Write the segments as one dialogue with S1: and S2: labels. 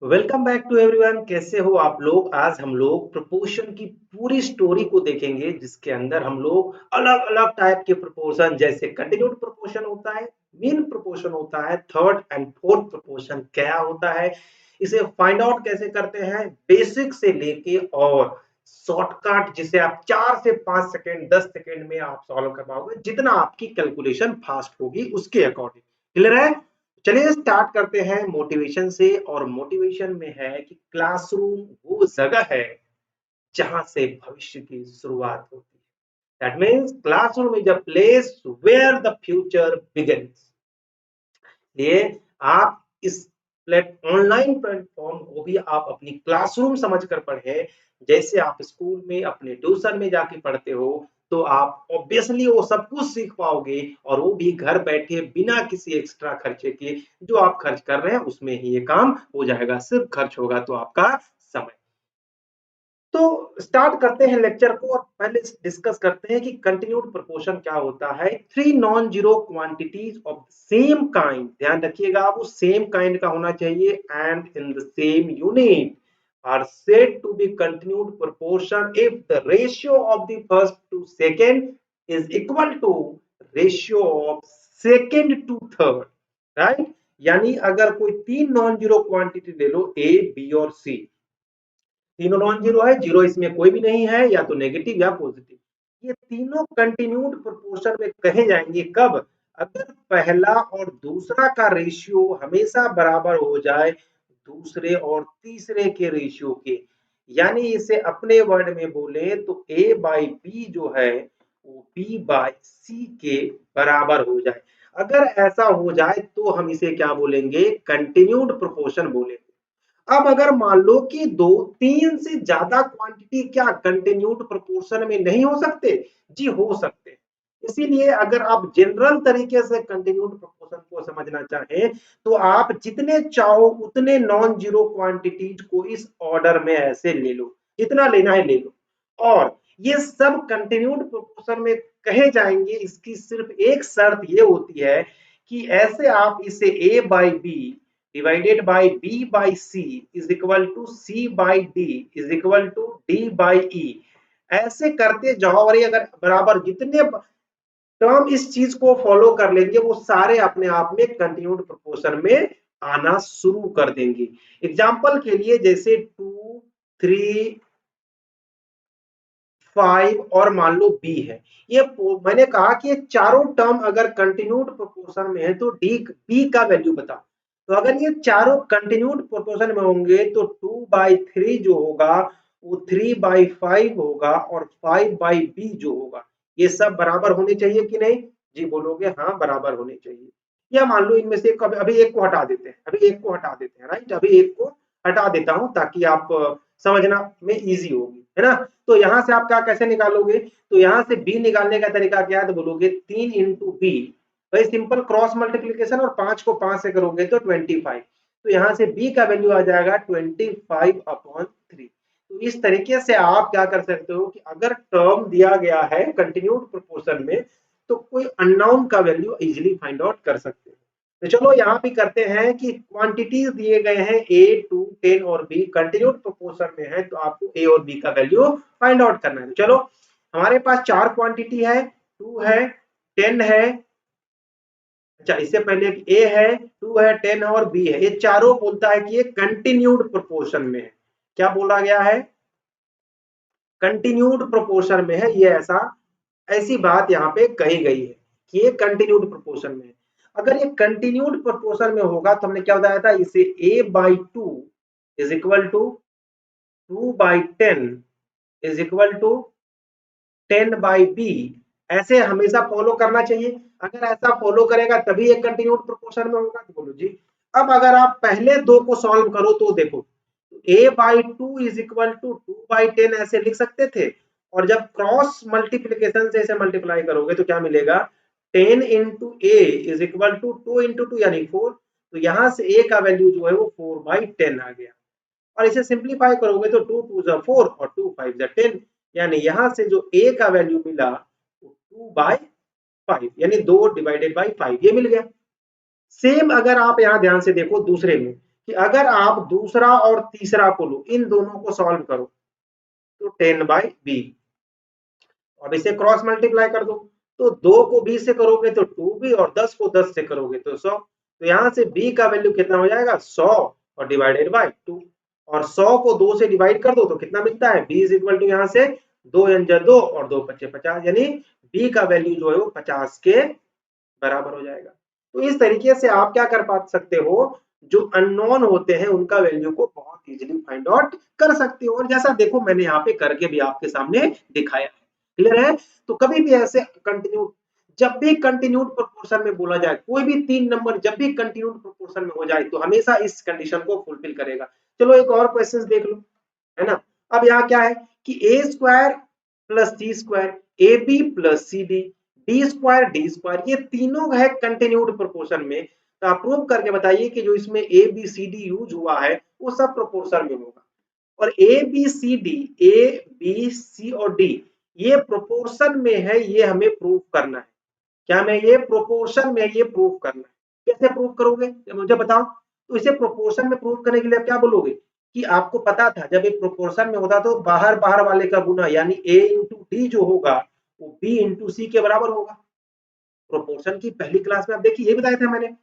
S1: Welcome back to everyone. कैसे हो आप लोग? आज हम लोग प्रोपोर्शन की पूरी स्टोरी को देखेंगे, जिसके अंदर हम लोग अलग अलग टाइप के प्रोपोर्शन, जैसे कंटिन्यूड प्रोपोर्शन होता है, मीन प्रोपोर्शन होता है, थर्ड एंड फोर्थ प्रोपोर्शन क्या होता है, इसे फाइंड आउट कैसे करते हैं, बेसिक से लेके और शॉर्टकट जिसे आप 4 से 5 सेकेंड 10 सेकेंड में आप सॉल्व कर पाओगे, जितना आपकी कैलकुलेशन फास्ट होगी उसके अकॉर्डिंग। क्लियर है? चलिए स्टार्ट करते हैं मोटिवेशन से। और मोटिवेशन में है कि क्लासरूम वो जगह है जहां से भविष्य की शुरुआत होती है। That means classroom is a place where the future begins. ये आप इस ऑनलाइन प्लेटफॉर्म को भी आप अपनी क्लासरूम समझकर पढ़े। जैसे आप स्कूल में अपने ट्यूशन में जाके पढ़ते हो, तो आप ऑब्वियसली वो सब कुछ सीख पाओगे, और वो भी घर बैठे बिना किसी एक्स्ट्रा खर्चे के। जो आप खर्च कर रहे हैं उसमें ही ये काम हो जाएगा, सिर्फ खर्च होगा तो आपका समय। तो स्टार्ट करते हैं लेक्चर को, और पहले डिस्कस करते हैं कि कंटिन्यूड प्रोपोर्शन क्या होता है। Three non zero quantities of same kind, ध्यान रखिएगा वो सेम काइंड का होना चाहिए, and in the same unit are said to be continued proportion if the ratio of the first to second is equal to ratio of second to third, right? यानी अगर कोई तीन नॉन जीरो क्वांटिटी ले लो, ए B और सी, तीनों non zero है, zero इसमें कोई भी नहीं है, या तो नेगेटिव या पॉजिटिव। ये तीनों कंटिन्यूड प्रोपोर्शन में कहे जाएंगे कब? अगर पहला और दूसरा का रेशियो हमेशा बराबर हो जाए दूसरे और तीसरे के रेशियो के। यानी इसे अपने वर्ड में बोले तो ए बाई बी जो है वो बी बाई सी के बराबर हो जाए। अगर ऐसा हो जाए तो हम इसे क्या बोलेंगे? कंटिन्यूड प्रोपोर्शन बोलेंगे। अब अगर मान लो कि दो तीन से ज्यादा क्वांटिटी क्या कंटिन्यूड प्रोपोर्शन में नहीं हो सकते? जी हो सकते। इसीलिए अगर आप जनरल तरीके से कंटिन्यूड प्रोपोर्शन को समझना चाहें, तो आप जितने चाहो उतने नॉन जीरो क्वांटिटीज को इस ऑर्डर में ऐसे ले लो, जितना लेना है ले लो। और ये सब कंटिन्यूड प्रोपोर्शन में कहे जाएंगे। इसकी सिर्फ एक शर्त ये होती है कि ऐसे आप इसे a by B divided by b by c is equal to c by d is equal to d by e, ऐसे करते जाओ। और ये अगर बराबर जितने टर्म इस चीज को फॉलो कर लेंगे, वो सारे अपने आप में कंटिन्यूड प्रोपोर्शन में आना शुरू कर देंगे। एग्जाम्पल के लिए जैसे 2, 3, 5 और मान लो b है। ये मैंने कहा कि ये चारों टर्म अगर कंटिन्यूड प्रोपोर्शन में है तो डी b का वैल्यू बता। तो अगर ये चारों कंटिन्यूड प्रोपोर्शन में होंगे तो 2/3 जो होगा वो 3/5 होगा, और 5/b जो होगा, ये सब बराबर होने चाहिए कि नहीं? जी बोलोगे हाँ बराबर होने चाहिए। या मान लो इनमें से अभी एक को हटा देते हैं, राइट? अभी एक को हटा देता हूं ताकि आप समझना में इजी होगी, है ना? तो यहाँ से आप क्या कैसे निकालोगे? तो यहाँ से b निकालने का तरीका क्या है? तो बोलोगे 3 इंटू बी, भाई सिंपल क्रॉस मल्टीप्लीकेशन, और 5 को 5 से करोगे तो 25। तो यहाँ से b का वैल्यू आ जाएगा 25/3। तो इस तरीके से आप क्या कर सकते हो कि अगर टर्म दिया गया है कंटिन्यूड प्रोपोर्शन में, तो कोई अननोन का वैल्यू इजीली फाइंड आउट कर सकते हैं। तो चलो यहाँ भी करते हैं कि क्वांटिटीज दिए गए हैं a, 2, 10 और b कंटिन्यूड प्रोपोर्शन में है, तो आपको a और b का वैल्यू फाइंड आउट करना है। चलो हमारे पास चार क्वांटिटी है, 2 है, 10 है, अच्छा इससे पहले a है, 2 है, 10 है और b है। ये चारों बोलता है कि ये कंटिन्यूड प्रोपोर्शन में है। क्या बोला गया है? कंटिन्यूड प्रोपोर्शन में है। ये ऐसी बात यहाँ पे कही गई है कि ये कंटिन्यूड प्रोपोर्शन में है। अगर ये कंटिन्यूड प्रोपोर्शन में होगा तो हमने क्या बताया था? इसे a/2 is equal to 2/10 is equal to 10/b, ऐसे हमेशा फॉलो करना चाहिए। अगर ऐसा फॉलो करेगा तभी एक कंटिन्यूड प्रोपोर्शन में होगा। तो बोलो जी। अब अगर आप पहले दो को सॉल्व करो तो देखो a/2 इज इक्वल टू 2/10 ऐसे लिख सकते थे, और जब क्रॉस मल्टीप्लीकेशन से इसे मल्टीप्लाई करोगे तो क्या मिलेगा? 10 into A is equal to 2 into 2 यानी 4। तो यहां से a का वैल्यू जो है वो 4/10 आ गया। और इसे सिंप्लीफाई करोगे तो 2 2 4 और 2 5 10, यानी यहां से जो a का वैल्यू मिला वो 2/5 यानी 2/5 ये मिल गया। सेम अगर आप यहां ध्यान से देखो दूसरे में कि अगर आप दूसरा और तीसरा को लो, इन दोनों को सॉल्व करो तो 10/b, अब इसे क्रॉस मल्टीप्लाई कर दो तो 2 को 20 से करोगे तो 2b और 10 को 10 से करोगे तो 100। तो यहां से b का वैल्यू कितना हो जाएगा 100 और डिवाइडेड बाय 2, और 100 को 2 से डिवाइड कर दो तो कितना मिलता है b इज इक्वल टू यहां से 2 या 2 और 2 पच्चे 50, यानी b का वैल्यू जो है वो 50 के बराबर हो जाएगा। तो इस तरीके से आप क्या कर पा सकते हो, जो अननोन होते हैं उनका वैल्यू को बहुत इजीली फाइंड आउट कर सकते हो, और जैसा देखो मैंने यहाँ पे करके भी आपके सामने दिखाया है। क्लियर है? तो कभी भी ऐसे कंटिन्यू, जब भी कंटिन्यूड प्रोपोर्शन में बोला जाए, कोई भी 3 नंबर जब भी कंटिन्यूड प्रोपोर्शन में हो जाए तो हमेशा इस कंडीशन को फुलफिल करेगा। चलो एक और क्वेश्चन देख लो, है ना। अब यहाँ क्या है कि A square plus C square, A B plus C D, D square, ये तीनों है कंटिन्यूड प्रोपोर्शन में। तो आप प्रूव करके बताइए कि जो इसमें A B C D use हुआ है वो सब प्रोपोर्शन में होगा। और A B C D, A B C और डी ये प्रोपोर्शन में है, ये हमें प्रूव करना है। क्या मैं ये प्रोपोर्शन में ये प्रूव करना है। कैसे प्रूव करोगे मुझे बताओ। तो इसे प्रोपोर्शन में प्रूव करने के लिए आप क्या बोलोगे कि आपको पता था जब ये प्रोपोर्शन में होता तो बाहर बाहर वाले का गुना यानी a इंटू डी जो होगा वो b इंटू सी के बराबर होगा। प्रोपोर्शन की पहली क्लास में आप देखिए ये बताया था मैंने।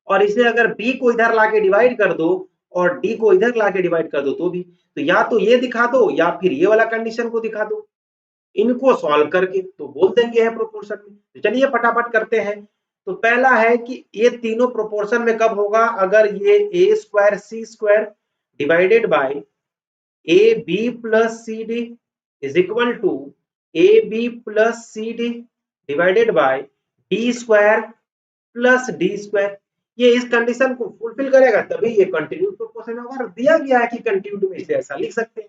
S1: और इसे अगर b को इधर लाके डिवाइड कर दो और d को इधर लाके डिवाइड कर दो तो भी, तो या तो ये दिखा दो या फिर ये वाला कंडीशन को दिखा दो। इनको सॉल्व करके तो बोल देंगे है प्रोपोर्शन में। तो चलिए फटाफट करते हैं। तो पहला है कि ये तीनों प्रोपोर्शन में कब होगा, अगर ये A square C square divided by A B plus C D is equal to A B plus C D divided by D square plus D square. ये इस कंडीशन को फुलफिल करेगा तभी ये कंटिन्यूड प्रोपोर्शन होगा। और दिया गया है कि कंटिन्यूड में इसे ऐसा लिख सकते हैं।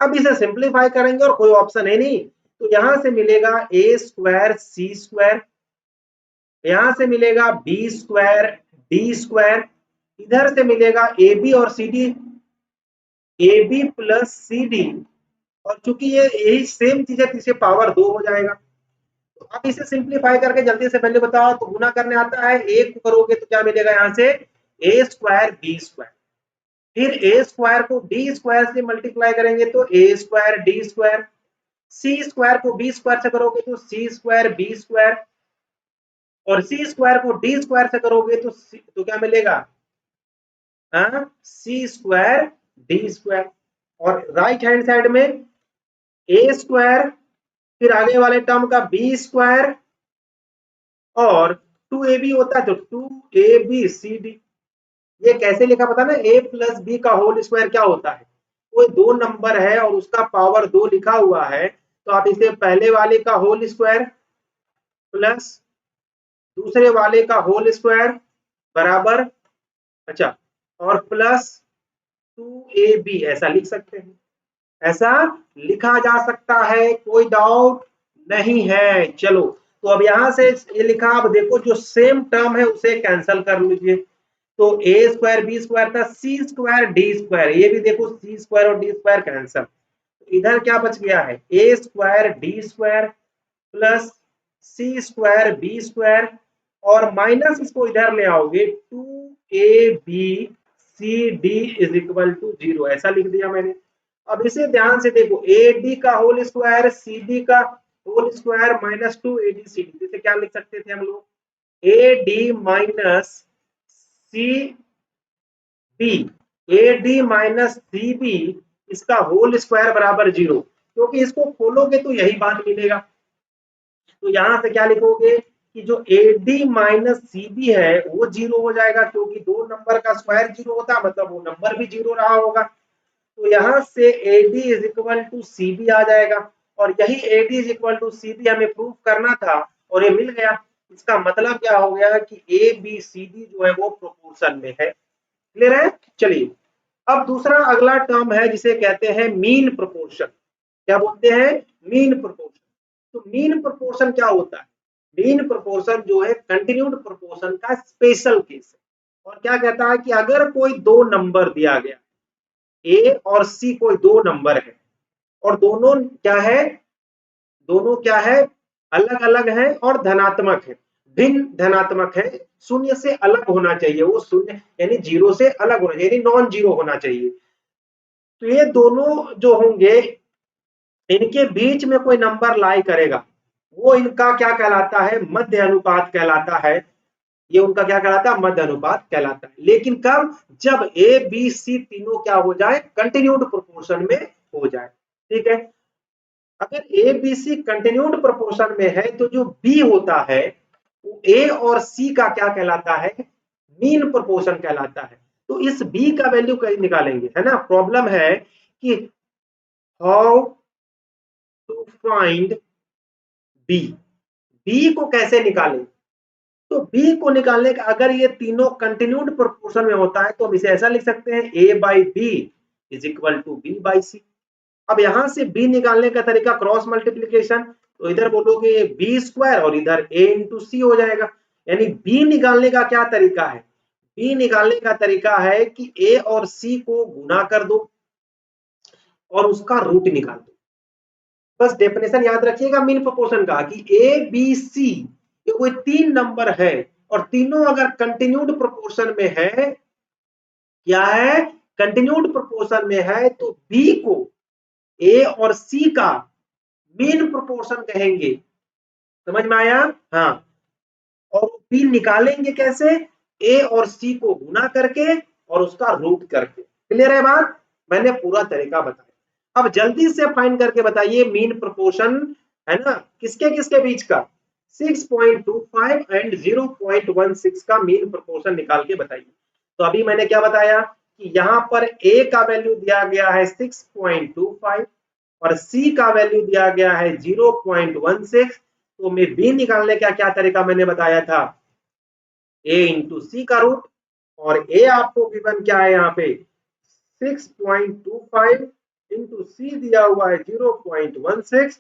S1: अब इसे सिंप्लीफाई करेंगे और कोई ऑप्शन है नहीं, तो यहां से मिलेगा ए स्क्वायर सी स्क्वायर, यहां से मिलेगा बी स्क्वायर डी स्क्वायर, इधर से मिलेगा ए बी और C D, A B plus C D, और चूंकि ये यही सेम चीज है तो इसे पावर 2 हो जाएगा। तो अब इसे सिंप्लीफाई करके जल्दी से पहले बताओ, तो गुना करने आता है, एक करोगे तो क्या मिलेगा यहां से ए स्क्वायर बी स्क्वायर, फिर ए स्क्वायर को डी स्क्वायर से मल्टीप्लाई करेंगे तो ए square D square, C square को बी स्क्वायर से करोगे तो सी स्क्वायर बी स्क्वायर, और सी स्क्वायर को डी स्क्वायर से करोगे तो क्या मिलेगा सी स्क्वायर डी स्क्वायर। और राइट हैंड साइड में ए स्क्वायर, फिर आगे वाले टर्म का बी स्क्वायर, और 2ab होता है तो 2abcd। ये कैसे लिखा पता ना, a प्लस बी का होल स्क्वायर क्या होता है, कोई दो नंबर है और उसका पावर 2 लिखा हुआ है तो आप इसे पहले वाले का होल स्क्वायर प्लस दूसरे वाले का होल स्क्वायर बराबर, अच्छा, और प्लस 2ab ऐसा लिख सकते हैं। ऐसा लिखा जा सकता है, कोई डाउट नहीं है। चलो तो अब यहां से ये लिखा, अब देखो जो सेम टर्म है उसे कैंसिल कर लीजिए। तो ए स्क्वायर बी स्क्वायर था, सी स्क्वायर डी स्क्वायर, ये भी देखो सी स्क्वायर और डी स्क्वायर कैंसिल, इधर क्या बच गया है ए square D square plus C square B square, और माइनस इसको इधर ले आओगे 2abcd इज इक्वल टू 0, ऐसा लिख दिया मैंने। अब इसे ध्यान से देखो, ए डी का होल स्क्वायर सी डी का होल स्क्वायर माइनस 2abcd, इसे क्या लिख सकते थे हम लोग A D minus C B, A D minus C B इसका होल स्क्वायर बराबर 0, क्योंकि इसको खोलोगे तो यही बात मिलेगा। तो यहां से क्या लिखोगे कि जो A D minus C B है वो 0 हो जाएगा, क्योंकि दो नंबर का स्क्वायर 0 होता है मतलब वो नंबर भी 0 रहा होगा। तो यहां से A D is equal to C B आ जाएगा, और यही A D is equal to C B हमें प्रूव करना था और ये मिल गया। इसका मतलब क्या हो गया कि ए बी सी डी जो है वो प्रोपोर्शन में है। क्लियर है? चलिए अब दूसरा अगला टर्म है जिसे कहते हैं मीन प्रोपोर्शन। क्या बोलते हैं? Mean proportion. तो मीन प्रोपोर्शन क्या होता है? मीन प्रोपोर्शन जो है कंटिन्यूड प्रोपोर्शन का स्पेशल केस है। और क्या कहता है कि अगर कोई दो नंबर दिया गया ए और सी, कोई दो नंबर है, और दोनों क्या है, अलग अलग है और धनात्मक है, भिन्न धनात्मक है, शून्य से अलग होना चाहिए, वो शून्य यानी जीरो से अलग होना चाहिए, यानी नॉन जीरो होना चाहिए। तो ये दोनों जो होंगे, इनके बीच में कोई नंबर लाई करेगा, वो इनका क्या कहलाता है, मध्य अनुपात कहलाता है। ये उनका क्या कहलाता है, मध्य अनुपात कहलाता है। लेकिन कब, जब ए बी सी तीनों क्या हो जाए, कंटिन्यूड प्रोपोर्शन में हो जाए। ठीक है, अगर A B C continued proportion में है तो जो बी होता है वो ए और सी का क्या कहलाता है, मीन प्रोपोर्शन कहलाता है। तो इस बी का वैल्यू कैसे निकालेंगे, है ना, प्रॉब्लम है कि how to find B, B को कैसे निकालें। तो बी को निकालने का, अगर ये तीनों कंटिन्यूड प्रोपोर्शन में होता है तो हम इसे ऐसा लिख सकते हैं, A by B is equal to B by C. अब यहां से बी निकालने का तरीका क्रॉस मल्टीप्लीकेशन, तो इधर बोलोगे बी स्क्वायर और इधर ए इंटू सी हो जाएगा। यानी बी निकालने का क्या तरीका है, बी निकालने का तरीका है कि ए और सी को गुना कर दो और उसका रूट निकाल दो। बस डेफिनेशन याद रखिएगा मीन प्रोपोर्शन का, कि ए बी सी ये कोई तीन नंबर है और तीनों अगर कंटिन्यूड प्रोपोर्शन में है, क्या है, कंटिन्यूड प्रोपोर्शन में है, तो बी को ए और सी का मीन प्रोपोर्शन कहेंगे। समझ में आया, हाँ। और बी निकालेंगे कैसे, ए और सी को गुना करके और उसका रूट करके। क्लियर है बात, मैंने पूरा तरीका बताया। अब जल्दी से फाइंड करके बताइए मीन प्रोपोर्शन, है ना, किसके किसके बीच का, 6.25 एंड 0.16 का मीन प्रोपोर्शन निकाल के बताइए। तो अभी मैंने क्या बताया कि यहाँ पर ए का वैल्यू दिया गया है 6.25 और सी का वैल्यू दिया गया है 0.16। तो मैं बी निकालने का क्या तरीका मैंने बताया था, ए इंटू सी का रूट, और ए आपको गिवन क्या है यहाँ पे 6.25 इंटू सी दिया हुआ है 0.16।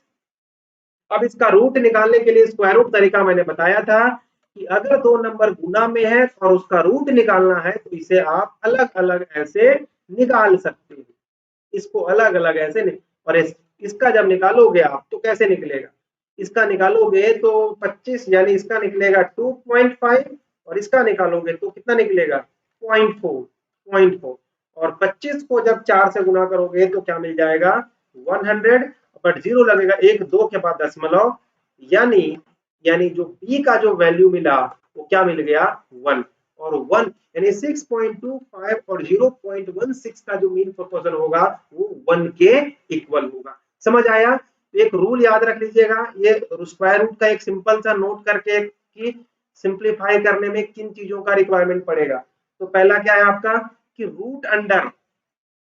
S1: अब इसका रूट निकालने के लिए स्क्वायर रूट तरीका मैंने बताया था कि अगर दो नंबर गुना में है और उसका रूट निकालना है तो इसे आप अलग अलग ऐसे निकाल सकते हैं, इसको अलग अलग ऐसे और इसका जब निकालोगे आप तो कैसे निकलेगा, इसका निकालोगे तो 25 यानी इसका निकलेगा 2.5 और इसका निकालोगे तो कितना निकलेगा 0.4 और 25 को जब 4 से गुना करोगे तो क्या मिल जाएगा 100, बट जीरो लगेगा, एक दो के बाद दशमलव, यानी यानी जो बी का जो वैल्यू मिला वो क्या मिल गया 1, और 1 यानी 6.25 और 0.16 का जो मीन प्रोपोर्शन होगा वो 1 के इक्वल होगा। समझ आया, एक रूल याद रख लीजिएगा, ये स्क्वायर रूट का एक सिंपल सा नोट करके कि सिंप्लीफाई करने में किन चीजों का रिक्वायरमेंट पड़ेगा। तो पहला क्या है आपका कि रूट अंडर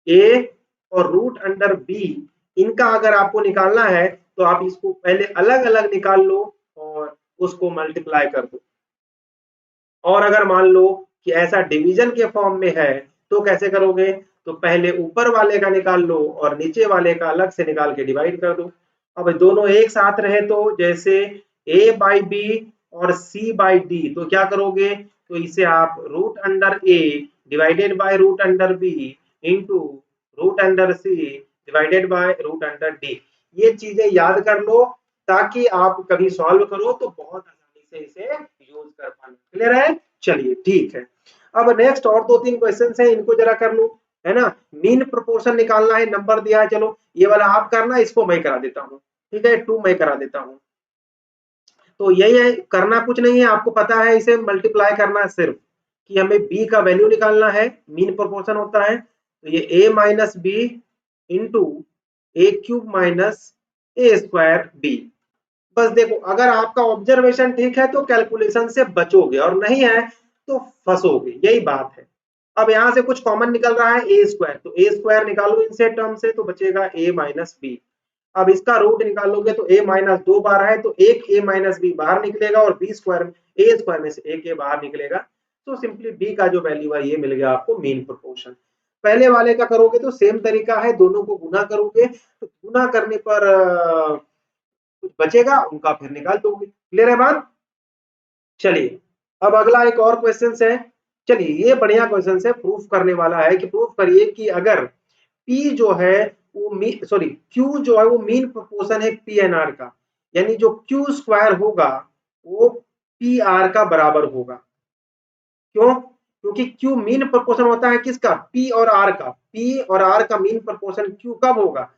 S1: ए और रूट अंडर बी, इनका अगर आपको निकालना है तो आप इसको पहले अलग अलग निकाल लो और उसको मल्टीप्लाई कर दो। और अगर मान लो कि ऐसा डिवीजन के फॉर्म में है तो कैसे करोगे, तो पहले ऊपर वाले का निकाल लो और नीचे वाले का अलग से निकाल के डिवाइड कर दो। अब दोनों एक साथ रहे तो जैसे a बाई बी और c बाई डी, तो क्या करोगे, तो इसे आप root under a divided by root under b into root under c divided by root under d, ये चीजें याद कर लो ताकि आप कभी सॉल्व करो तो बहुत आसानी से इसे यूज कर पाना। क्लियर है, चलिए ठीक है। अब नेक्स्ट और दो तीन क्वेश्चन है, इनको जरा कर लो, है ना। मीन प्रोपोर्शन निकालना है, नंबर दिया है, चलो ये वाला आप करना, इसको मैं करा देता हूँ, ठीक है, 2 मैं करा देता हूँ। तो यही है, करना कुछ नहीं है, आपको पता है इसे मल्टीप्लाई करना है सिर्फ, कि हमें बी का वैल्यू निकालना है, मीन प्रोपोर्शन होता है, तो ये a minus B into A cube minus A square B. बस देखो, अगर आपका ऑब्जर्वेशन ठीक है तो कैलकुलेशन से बचोगे और नहीं है तो फंसोगे, यही बात है। अब यहां से कुछ कॉमन निकल रहा है ए स्क्वायर, तो ए स्क्वायर निकालो इनसे टर्म से तो बचेगा ए माइनस बी। अब इसका रूट निकालोगे तो ए माइनस 2 बार है तो एक ए माइनस बी बाहर निकलेगा और बी स्क्वायर ए स्क्वायर में से एक ए बाहर निकलेगा, तो सिंपली बी का जो वैल्यू है ये मिल गया आपको मीन प्रोपोर्शन। पहले वाले का करोगे तो सेम तरीका है, दोनों को गुना करोगे तो गुना करने पर कुछ बचेगा उनका फिर निकाल दोगे। क्लियर है बात, चलिए अब अगला एक और क्वेश्चन है। चलिए ये बढ़िया क्वेश्चन है, प्रूफ करने वाला है कि प्रूफ करिए कि अगर P जो है वो सॉरी क्यू जो है वो मीन प्रोपोर्शन है पी एन आर का, यानी जो क्यू स्क्वायर होगा वो पी आर का बराबर होगा। क्यों? क्योंकि क्यू मीन प्रोपोर्शन होता है किसका, पी और आर का। पी और आर का मीन प्रोपोर्शन क्यू कब होगा,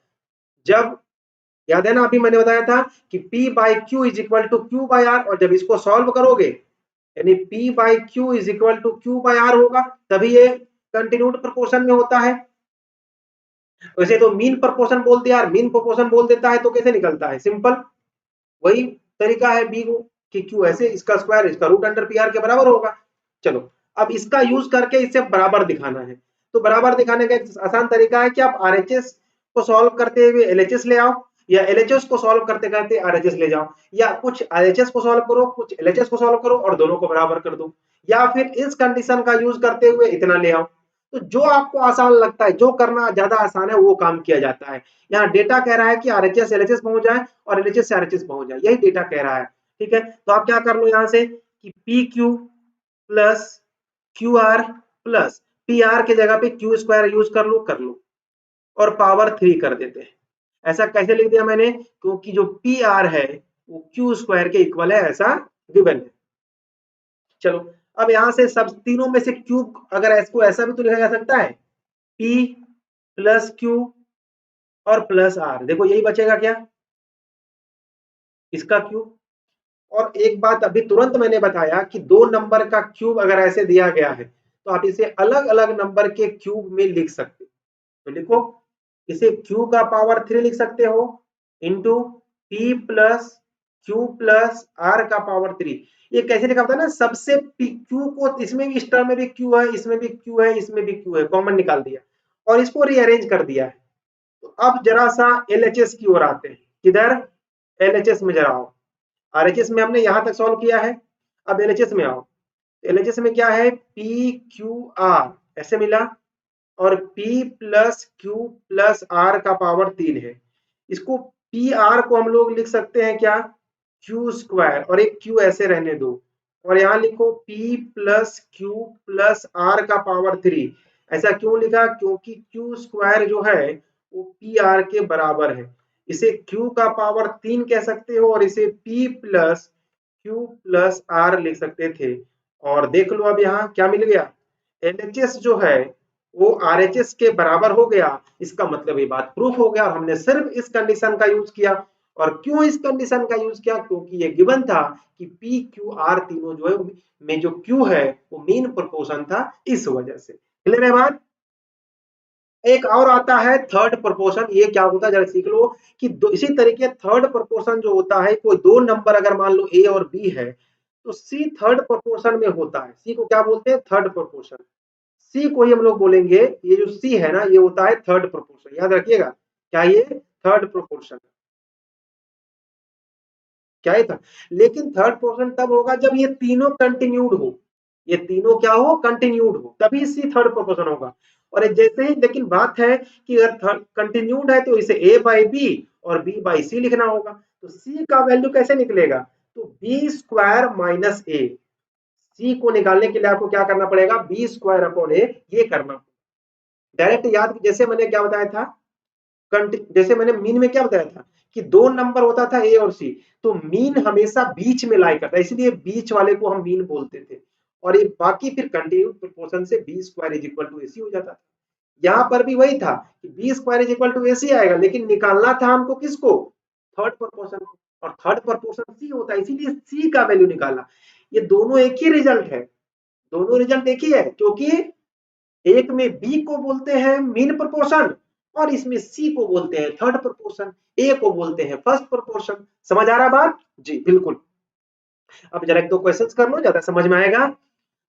S1: जब, याद है ना अभी मैंने बताया था कि P by Q is equal to Q by R, और जब इसको सॉल्व करोगे यानी P by Q is equal to Q by R होगा, तभी ये कंटिन्यूड प्रोपोर्शन में होता है। वैसे तो मीन प्रोपोर्शन बोल दिया, मीन प्रोपोर्शन बोल देता है तो कैसे निकलता है, सिंपल वही तरीका है बी को कि क्यू ऐसे इसका स्क्वायर इसका रूट अंडर पी आर के बराबर होगा। चलो अब इसका यूज करके इसे बराबर दिखाना है, तो बराबर दिखाने का एक आसान तरीका है कि आप आरएचएस को सॉल्व करते हुए एलएचएस ले आओ, या एलएचएस को सॉल्व करते करते आरएचएस ले जाओ, या कुछ आरएचएस को सॉल्व करो कुछ एलएचएस को सॉल्व करो और दोनों को बराबर कर दो, या फिर इस कंडीशन का यूज करते हुए इतना ले आओ। तो जो आपको आसान लगता है, जो करना ज्यादा आसान है वो काम किया जाता है। यहाँ डेटा कह रहा है कि आरएचएस एलएचएस पहुंच जाए और एलएचएस से आरएचएस पहुंच जाए, यही डेटा कह रहा है। ठीक है, तो आप क्या कर लो यहाँ से कि P Q plus Q R plus P R के जगह पे क्यू स्क्वायर यूज कर लो और पावर 3 कर देते हैं। ऐसा कैसे लिख दिया मैंने, क्योंकि जो पी आर है वो क्यू स्क्वायर के इक्वल है, ऐसा गिवन है। चलो अब यहां से सब तीनों में से क्यूब अगर इसको ऐसा भी तो लिखा जा सकता है, P प्लस क्यू और प्लस आर, देखो यही बचेगा क्या, इसका क्यूब। और एक बात अभी तुरंत मैंने बताया कि दो नंबर का क्यूब अगर ऐसे दिया गया है तो आप इसे अलग अलग नंबर के क्यूब में लिख सकते हो। तो लिखो, इसे क्यू का पावर 3 लिख सकते हो into P plus Q plus R का पावर 3। ये कैसे लिखा होता है ना, सबसे क्यू को, इसमें भी इस टर्म में भी क्यू है, इसमें भी क्यू है, इसमें भी क्यू है, कॉमन निकाल दिया और इसको रीअरेंज कर दिया है। तो अब जरा सा एलएचएस की ओर आते हैं, किधर, एलएचएस में जरा आओ। आरएचएस में हमने यहां तक सॉल्व किया है, अब एलएचएस में आओ। एलएचएस में क्या है, पी क्यू आर ऐसे मिला और P plus Q plus R का पावर 3 है। इसको पी आर को हम लोग लिख सकते हैं क्या, क्यू स्क्वायर, और एक क्यू ऐसे रहने दो और यहाँ लिखो P plus Q plus R का पावर 3। ऐसा क्यों लिखा, क्योंकि क्यू स्क्वायर जो है वो पी आर के बराबर है। इसे क्यू का पावर 3 कह सकते हो और इसे P plus Q plus R लिख सकते थे। और देख लो अब यहाँ क्या मिल गया, एलएचएस जो है वो आरएचएस के बराबर हो गया। इसका मतलब ये बात प्रूफ हो गया और हमने सिर्फ इस कंडीशन का यूज किया। और क्यों इस कंडीशन का यूज किया, क्योंकि ये गिवन था कि पी क्यू आर तीनों जो है में जो क्यू है वो मीन प्रोपोर्शन था, इस वजह से। क्लियर है बात। एक और आता है थर्ड प्रोपोर्शन, ये क्या होता है जरा सीख लो कि इसी तरीके थर्ड प्रोपोर्शन जो होता है, कोई दो नंबर अगर मान लो ए और बी है तो सी थर्ड प्रोपोर्शन में होता है। सी को क्या बोलते हैं, थर्ड प्रोपोर्शन। सी को ही हम लोग बोलेंगे, ये जो सी है ना ये होता है थर्ड प्रोपोर्शन, याद रखिएगा क्या ये थर्ड प्रोपोर्शन, क्या ये था। लेकिन थर्ड प्रोपोर्शन तब होगा जब ये तीनों कंटिन्यूड हो, ये तीनों क्या हो, कंटिन्यूड हो, तभी सी थर्ड प्रोपोर्शन होगा। और जैसे ही, लेकिन बात है कि अगर कंटिन्यूड है तो इसे ए बाई बी और बी बाई सी लिखना होगा। तो सी का वैल्यू कैसे निकलेगा, तो बी स्क्वायर माइनस ए। सी को निकालने के लिए आपको क्या करना पड़ेगा, बी स्क्वायर अपॉन ए, ये करना डायरेक्ट याद। जैसे मैंने क्या बताया था, जैसे मैंने मीन में क्या बताया था कि दो नंबर होता था ए और सी, तो मीन हमेशा बीच में लाई करता है, इसलिए बीच वाले को हम मीन बोलते थे। और ये बाकी फिर कंटिन्यू प्रोपोर्शन से B square is equal to AC हो जाता था। यहाँ पर भी वही था कि B square is equal to AC आएगा, लेकिन निकालना था हमको किसको, थर्ड प्रोपोर्शन को, और थर्ड प्रोपोर्शन सी होता है, इसीलिए सी का वैल्यू निकाला। ये दोनों एक ही रिजल्ट है, दोनों रिजल्ट एक ही है, क्योंकि एक में बी को बोलते हैं मीन प्रोपोर्शन और इसमें सी को बोलते हैं थर्ड प्रोपोर्शन, ए को बोलते हैं फर्स्ट प्रोपोर्शन। समझ आ रहा बात जी, बिल्कुल। अब जरा एक दो क्वेश्चंस कर लो, ज्यादा समझ में आएगा।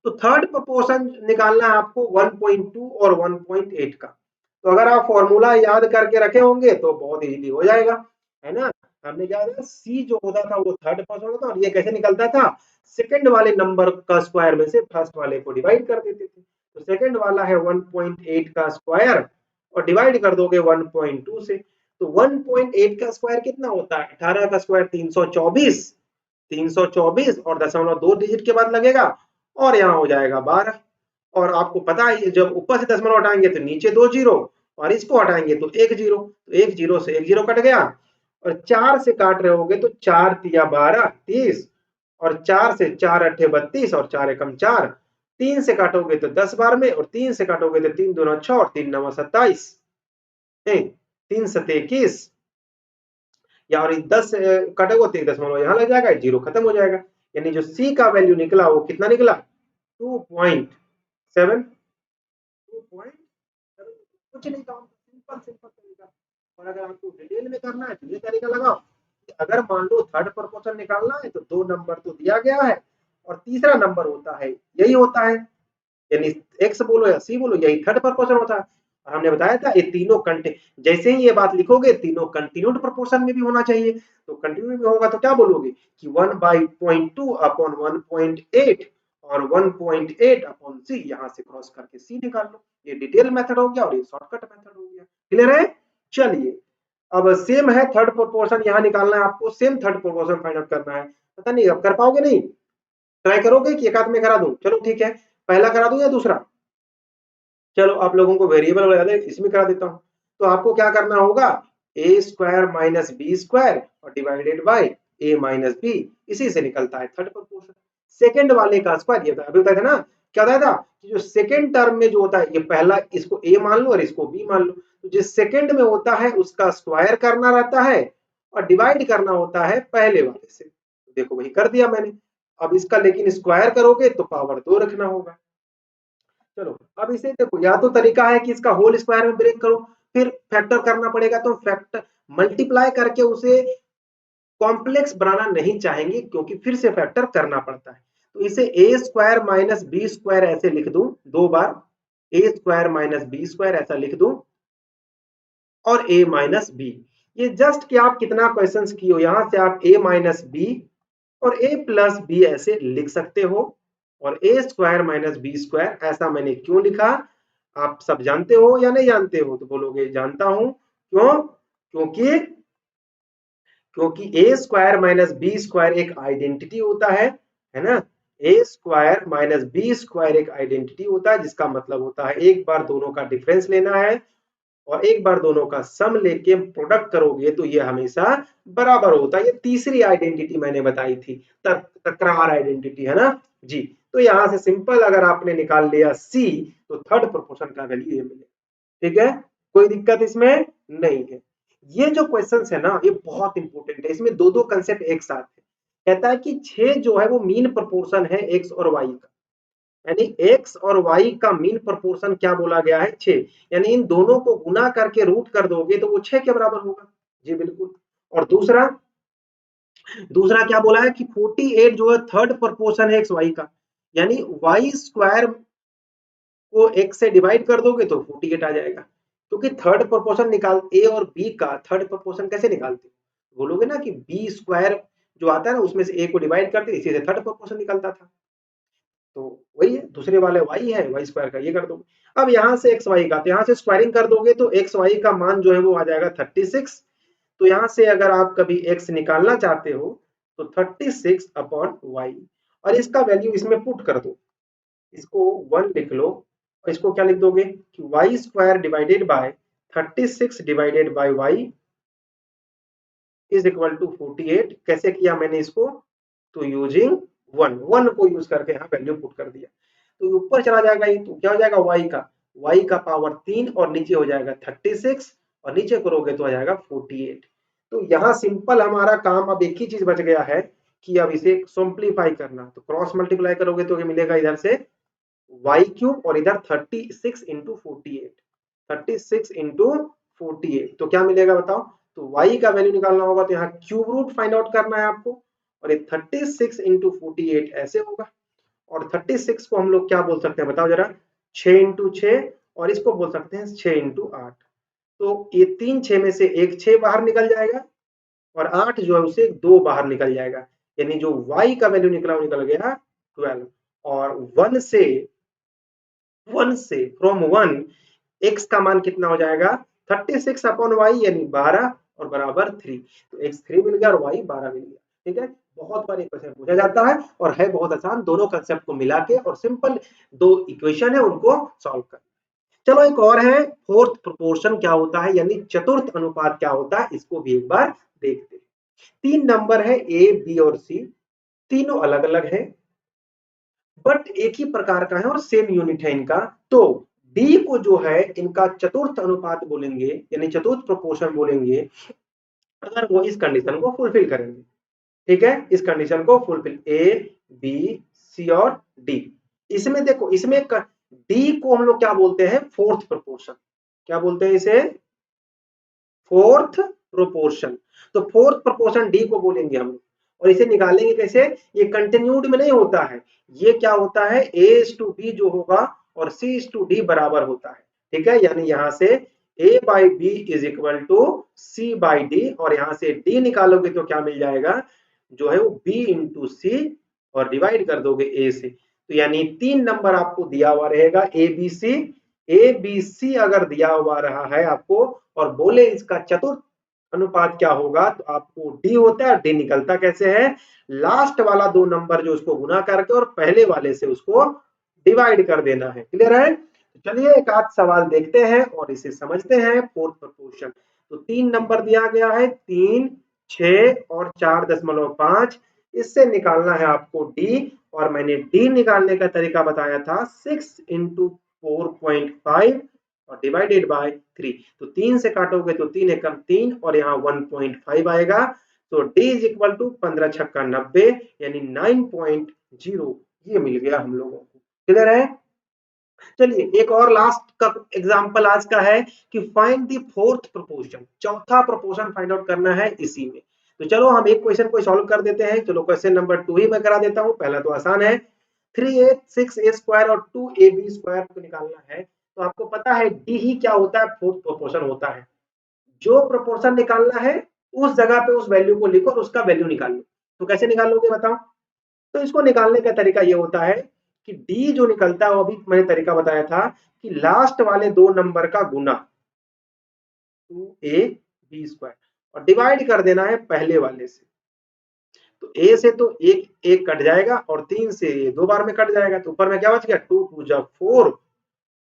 S1: तो थर्ड प्रोपोर्शन निकालना है आपको 1.2 और 1.8 का। तो अगर आप फॉर्मूला याद करके रखे होंगे तो बहुत इजीली हो जाएगा, है ना। हमने क्या था, सी जो होता था वो थर्ड प्रोपोर्शन होता था और ये कैसे निकलता था, सेकंड वाले नंबर का स्क्वायर में से फर्स्ट वाले को डिवाइड कर देते थे। तो सेकंड वाला है 1.8 का स्क्वायर और डिवाइड कर दोगे 1.2 से। तो 1.8 का स्क्वायर कितना होता है, 18 का स्क्वायर 324, 324 और दशमलव 2 डिजिट के बाद लगेगा और यहाँ हो जाएगा 12। और आपको पता है जब ऊपर से दशमलव हटाएंगे तो नीचे 2 जीरो और इसको हटाएंगे तो 1 0, तो 1 0 से 1 0 कट गया, और 4 से काट रहे होगे तो 4 तिया 12 30, और 4 से 4 अट्ठे 32 और 4 एकम 4, 3 से काटोगे तो 10 बार में, और 3 से काटोगे तो 3 दूना 6 और 3 नवा 27, 3 सते 21, या और 10 कटेगा तो 1 यहाँ लग जाएगा, 0 खत्म हो जाएगा। यानी जो सी का वैल्यू निकला वो कितना निकला, 2.7, 2.7, कुछ नहीं काम, सिंपल सिंपल तरीका। और अगर आपको डिटेल में करना है तो ये तरीका लगाओ। अगर मान लो थर्ड प्रोपोर्शन निकालना है तो 2 नंबर तो दिया गया है, और तीसरा नंबर होता है, यही होता है, यानी एक्स बोलो या सी बोलो, यही थर्ड प्रोपोर्शन होता है। और हमने बताया था ये तीनों जैसे ही ये बात लिखोगे तीनों कंटिन्यूड प्रोपोर्शन में भी होना चाहिए। तो कंटिन्यूड में होगा तो क्या बोलोगे कि 1/0.2 अपॉन 1.8 और 1.8 अपॉन सी, यहाँ से क्रॉस करके सी निकाल लो। ये डिटेल मेथड हो गया और ये शॉर्टकट मेथड हो गया। क्लियर है? चलिए, अब सेम है थर्ड प्रोपोर्शन यहाँ निकालना है आपको, same third proportion find out करना है। पता नहीं अब कर पाओगे नहीं, ट्राई करोगे कि एक आध में करा दूं? चलो ठीक है, पहला करा दूं या दूसरा? चलो आप लोगों को वेरिएबल याद है, इसमें करा देता हूं। तो आपको क्या करना होगा, A square minus B square और divided by A minus B, इसी से निकलता है थर्ड प्रोपोर्शन। सेकंड वाले का स्क्वायर, ये अभी बताया था ना, क्या बताया था कि जो सेकंड टर्म में जो होता है, ये पहला इसको ए मान लो और इसको बी मान लो, तो जिस सेकंड में होता है उसका स्क्वायर करना रहता है और डिवाइड करना होता है पहले वाले से। देखो वही कर दिया मैंने। अब इसका लेकिन स्क्वायर करोगे तो पावर 2 रखना होगा। चलो अब इसे देखो, या तो तरीका है कि इसका होल स्क्वायर में ब्रेक करो, फिर फैक्टर करना पड़ेगा, तो फैक्टर मल्टीप्लाई करके उसे कॉम्प्लेक्स बनाना नहीं चाहेंगे क्योंकि फिर से फैक्टर करना पड़ता है। तो इसे ए स्क्वायर माइनस बी स्क्वायर ऐसे लिख दूं, 2 बार ए स्क्वायर माइनस बी स्क्वायर ऐसा लिख दूं, और ए माइनस बी। ये जस्ट कि आप कितना क्वेश्चन किए हो, यहां से आप ए माइनस बी और ए प्लस बी ऐसे लिख सकते हो। और ए स्क्वायर माइनस बी स्क्वायर ऐसा मैंने क्यों लिखा, आप सब जानते हो या नहीं जानते हो? तो बोलोगे जानता हूं। क्यों? क्योंकि क्योंकि ए स्क्वायर माइनस बी स्क्वायर एक आइडेंटिटी होता है ना। ए स्क्वायर माइनस बी स्क्वायर एक आइडेंटिटी होता है, जिसका मतलब होता है एक बार दोनों का डिफरेंस लेना है और एक बार दोनों का सम लेके प्रोडक्ट करोगे तो ये हमेशा बराबर होता है। ये तीसरी आइडेंटिटी मैंने बताई थी, तकरार आइडेंटिटी, है ना जी। तो यहां से सिंपल अगर आपने निकाल लिया सी, तो थर्ड प्रोपोर्शन का वैल्यू ये मिलेगा। ठीक है, कोई दिक्कत इसमें नहीं है। ये जो क्वेश्चन है ना, ये बहुत इंपॉर्टेंट है, इसमें दो दो कंसेप्ट एक साथ है। कहता है कि 6 जो है वो मीन प्रोपोर्शन है एक्स और वाई का, यानी एक्स और वाई का मीन प्रोपोर्शन क्या बोला गया है, 6। यानी इन दोनों को गुना करके रूट कर दोगे तो वो 6 के बराबर होगा। जी बिल्कुल। और दूसरा दूसरा क्या बोला है कि 48 जो है थर्ड प्रोपोर्शन है एक्स वाई का, यानी वाई स्क्वायर को एक्स से डिवाइड कर दोगे तो 48 आ जाएगा। क्योंकि थर्ड प्रोपोर्शन निकाल ए और बी का थर्ड प्रोपोर्शन कैसे निकालते, बोलोगे ना कि बी स्क्वायर जो आता है ना उसमें से ए को डिवाइड करते, इसी से थर्ड प्रोपोर्शन निकलता था। तो वही है, दूसरे वाले वाई है, वाई स्क्वायर का ये कर दोगे। अब यहाँ से एक्स वाई का, तो यहाँ से स्क्वायरिंग कर दोगे तो एक्स वाई का मान जो है वो आ जाएगा 36। तो यहाँ से अगर आप कभी एक्स निकालना चाहते हो तो 36 अपॉन वाई, और इसका वैल्यू इसमें पुट कर दो, इसको 1 लिख लो, और इसको क्या लिख दोगे कि Y square divided by 36 divided by Y is equal to 48। कैसे किया मैंने इसको, तो यूजिंग 1 को यूज करके यहाँ वैल्यू पुट कर दिया, तो ऊपर चला जाएगा ये, तो क्या हो जाएगा y का पावर 3 और नीचे हो जाएगा 36 और नीचे करोगे तो आ जाएगा 48। तो यहाँ सिंपल हमारा काम अब एक ही चीज बच गया है कि अब इसे सिंप्लीफाई करना। तो क्रॉस मल्टीप्लाई करोगे तो ये मिलेगा इधर से y क्यूब और इधर 36 इंटू 48, 36 इंटू 48, तो क्या मिलेगा बताओ। तो y का वैल्यू निकालना होगा तो यहाँ क्यूब रूट फाइंड आउट करना है आपको, और ये 36 इंटू 48 ऐसे होगा। और 36 को हम लोग क्या बोल सकते हैं बताओ जरा, 6 इंटू 6, और इसको बोल सकते हैं 6 इंटू 8। तो ये 3 6 में से एक 6 बाहर निकल जाएगा और 8 जो है उसे 2 बाहर निकल जाएगा, यानी जो y का वैल्यू निकला वो निकल गया 12। और 1 से फ्रॉम 1 x का मान कितना हो जाएगा 36 अपॉन वाई, यानी 12 और बराबर 3। तो x 3 मिल गया और y 12 मिल गया। ठीक है, बहुत बार एक क्वेश्चन पूछा जाता है और है बहुत आसान, दोनों कंसेप्ट को मिला के और सिंपल दो इक्वेशन है उनको सॉल्व कर। चलो एक और है फोर्थ प्रोपोर्शन क्या होता है, यानी चतुर्थ अनुपात क्या होता है, इसको भी एक बार देखते हैं। 3 नंबर है ए, बी और सी, तीनों अलग अलग है बट एक ही प्रकार का है और सेम यूनिट है इनका। तो डी को जो है इनका चतुर्थ अनुपात बोलेंगे, यानी चतुर्थ प्रोपोर्शन बोलेंगे अगर वो इस कंडीशन को फुलफिल करेंगे। ठीक है, इस कंडीशन को फुलफिल, ए बी सी और डी। इसमें देखो, इसमें डी को हम लोग क्या बोलते हैं, फोर्थ प्रोपोर्शन। क्या बोलते हैं इसे, फोर्थ प्रोपोर्शन। तो फोर्थ प्रोपोर्शन डी को बोलेंगे हम लोग, और इसे निकालेंगे कैसे, ये कंटिन्यूड में नहीं होता है, ये क्या होता है, ए टू बी जो होगा और सी टू डी बराबर होता है। ठीक है, यानी यहां से A by B is equal to C by D, और यहां से डी निकालोगे तो क्या मिल जाएगा, जो है वो बी इंटू सी, और डिवाइड कर दोगे ए से। तो यानी 3 नंबर आपको दिया हुआ रहेगा ए बी सी अगर दिया हुआ रहा है आपको, और बोले इसका चतुर्थ अनुपात क्या होगा, तो आपको डी होता है। डी निकलता कैसे है, लास्ट वाला 2 नंबर जो उसको गुना करके और पहले वाले से उसको डिवाइड कर देना है। क्लियर है, चलिए एक आध सवाल देखते हैं और इसे समझते हैं। फोर्थ प्रोपोर्शन, तो 3 नंबर दिया गया है, 3, 6 और 4.5, इससे निकालना है आपको डी, और मैंने डी निकालने का तरीका बताया था 6 इंटू 4.5 और डिवाइडेड बाय 3। तो 3 से काटोगे तो 3 एकम 3 और यहाँ 1.5 आएगा। तो d इज इक्वल टू 15 छक्का 90, यानी 9.0 ये मिल गया हम लोगों को। क्लियर है, चलिए एक और लास्ट का एग्जांपल आज का है कि फाइंड द फोर्थ प्रोपोर्शन, चौथा प्रोपोर्शन फाइंड आउट करना है इसी में। तो चलो हम एक क्वेश्चन को सॉल्व कर देते हैं। चलो क्वेश्चन नंबर 2 ही मैं करा देता हूं, पहला तो आसान है। 3a 6a स्क्वायर और 2ab स्क्वायर को निकालना है। तो आपको पता है डी ही क्या होता है, फोर्थ प्रोपोर्शन होता है। जो प्रोपोर्शन निकालना है उस जगह पे उस वैल्यू को लिखो और उसका वैल्यू निकाल लो। तो कैसे निकालोगे बताओ, तो इसको निकालने का तरीका ये होता है कि डी जो निकलता है वो अभी मैंने तरीका बताया था कि लास्ट वाले 2 नंबर का गुना 2ab स्क्वायर और डिवाइड कर देना है पहले वाले से। तो ए से तो एक एक कट जाएगा और 3 से ये 2 बार में कट जाएगा, तो ऊपर में क्या बच गया, 2 2 जा 4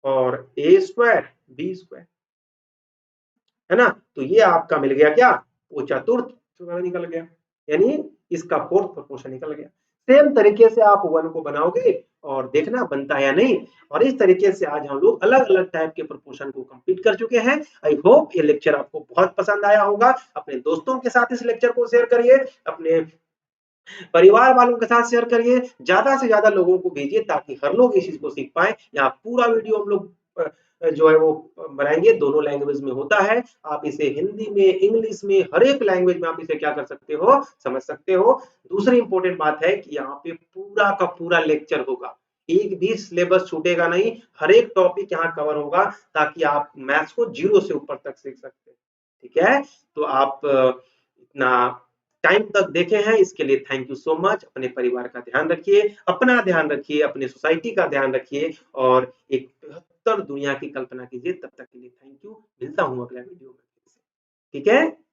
S1: और a स्क्वायर b स्क्वायर, है ना। तो ये आपका मिल गया क्या, वो चतुर्थ निकल गया, यानी इसका फोर्थ प्रोपोर्शन निकल गया। सेम तरीके से आप वन को बनाओगे और देखना बनता है या नहीं। और इस तरीके से आज हम लोग अलग अलग टाइप के प्रोपोर्शन को कंप्लीट कर चुके हैं। आई होप ये लेक्चर आपको बहुत पसंद आया होगा। अपने दोस्तों के साथ इस लेक्चर को शेयर करिए, अपने परिवार वालों के साथ शेयर करिए, ज्यादा से ज्यादा लोगों को भेजिए ताकि हर लोग इस चीज को सीख पाए। यहाँ पूरा वीडियो हम लोग जो है वो बनाएंगे, दोनों लैंग्वेज में होता है। आप इसे हिंदी में, इंग्लिश में, हर एक लैंग्वेज में आप इसे क्या कर सकते हो, समझ सकते हो। दूसरी इंपॉर्टेंट बात है कि यहाँ पे पूरा का पूरा लेक्चर होगा, एक भी सिलेबस छूटेगा नहीं, हर एक टॉपिक यहाँ कवर होगा ताकि आप मैथ्स को 0 से ऊपर तक सीख सकते हैं। ठीक है, तो आप इतना टाइम तक देखे हैं इसके लिए थैंक यू सो मच। अपने परिवार का ध्यान रखिए, अपना ध्यान रखिए, अपने सोसाइटी का ध्यान रखिए और एक बेहतर दुनिया की कल्पना कीजिए। तब तक के लिए थैंक यू, मिलता हूँ अगला वीडियो में। ठीक है।